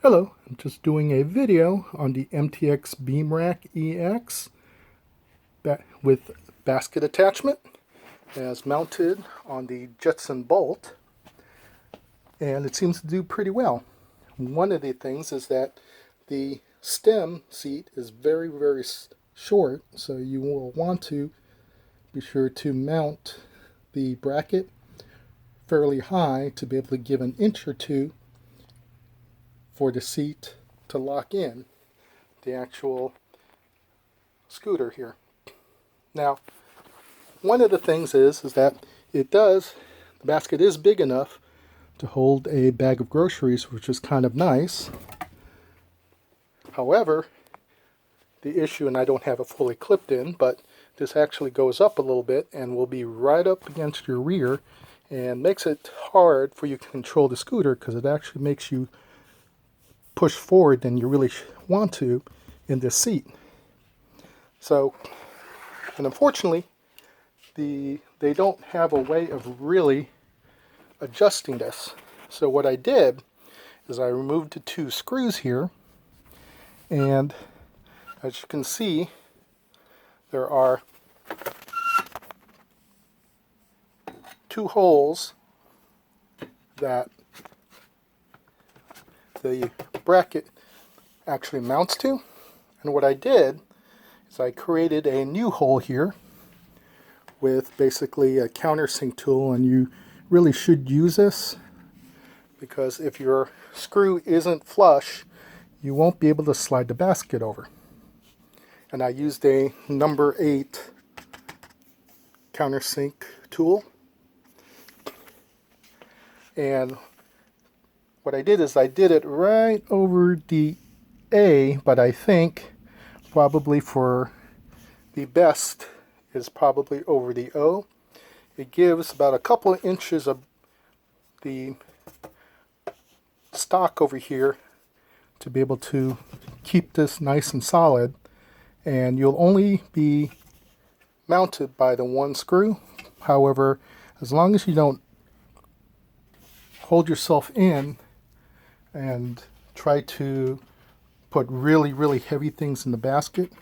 Hello, I'm just doing a video on the MTX Beamrack EX with basket attachment as mounted on the Jetson Bolt, and it seems to do pretty well. One of the things is that the stem seat is very short, so you will want to be sure to mount the bracket fairly high to be able to give an inch or two for the seat to lock in the actual scooter here. Now, one of the things is that the basket is big enough to hold a bag of groceries, which is kind of nice. However, the issue, and I don't have it fully clipped in, but this actually goes up a little bit and will be right up against your rear and makes it hard for you to control the scooter because it actually makes you push forward than you really want to in this seat. So, and unfortunately, they don't have a way of really adjusting this. So what I did is I removed the two screws here, and as you can see, there are two holes that the bracket actually mounts to. And what I did is I created a new hole here with basically a countersink tool, and you really should use this because if your screw isn't flush, you won't be able to slide the basket over. And I used a number 8 countersink tool, and what I did is I did it right over the A, but I think probably for the best is probably over the O. It gives about a couple of inches of the stock over here to be able to keep this nice and solid, and you'll only be mounted by the one screw. However, as long as you don't hold yourself in and try to put really heavy things in the basket,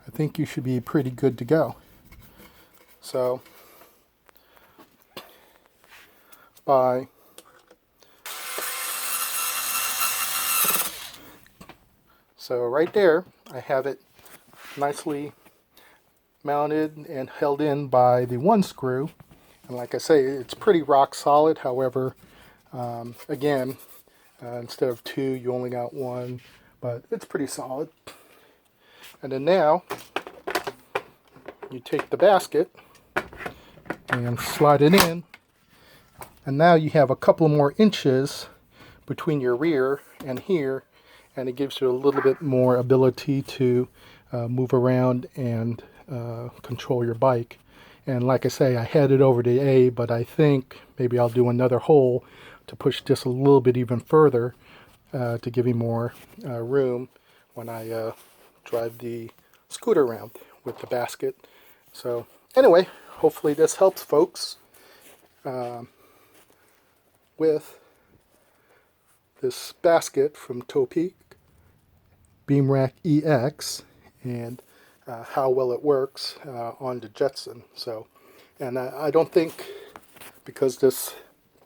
I think you should be pretty good to go. So right there I have it nicely mounted and held in by the one screw, and like I say, it's pretty rock solid. However, again, instead of two, you only got one, but it's pretty solid. And then now, you take the basket and slide it in, and now you have a couple more inches between your rear and here, and it gives you a little bit more ability to move around and control your bike. And like I say, I had it over to A, but I think maybe I'll do another hole to push this a little bit even further to give me more room when I drive the scooter around with the basket. So anyway, hopefully this helps folks with this basket from Topeak Beamrack EX and how well it works on the Jetson. So, and I don't think, because this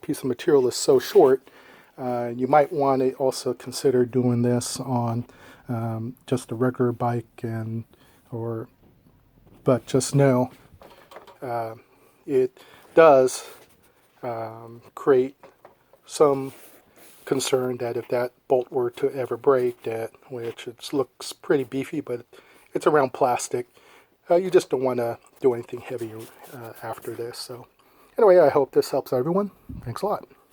piece of material is so short, you might want to also consider doing this on just a regular bike, but just know it does create some concern that if that bolt were to ever break, which it looks pretty beefy, but it's around plastic, you just don't want to do anything heavy after this. So anyway, I hope this helps everyone. Thanks a lot.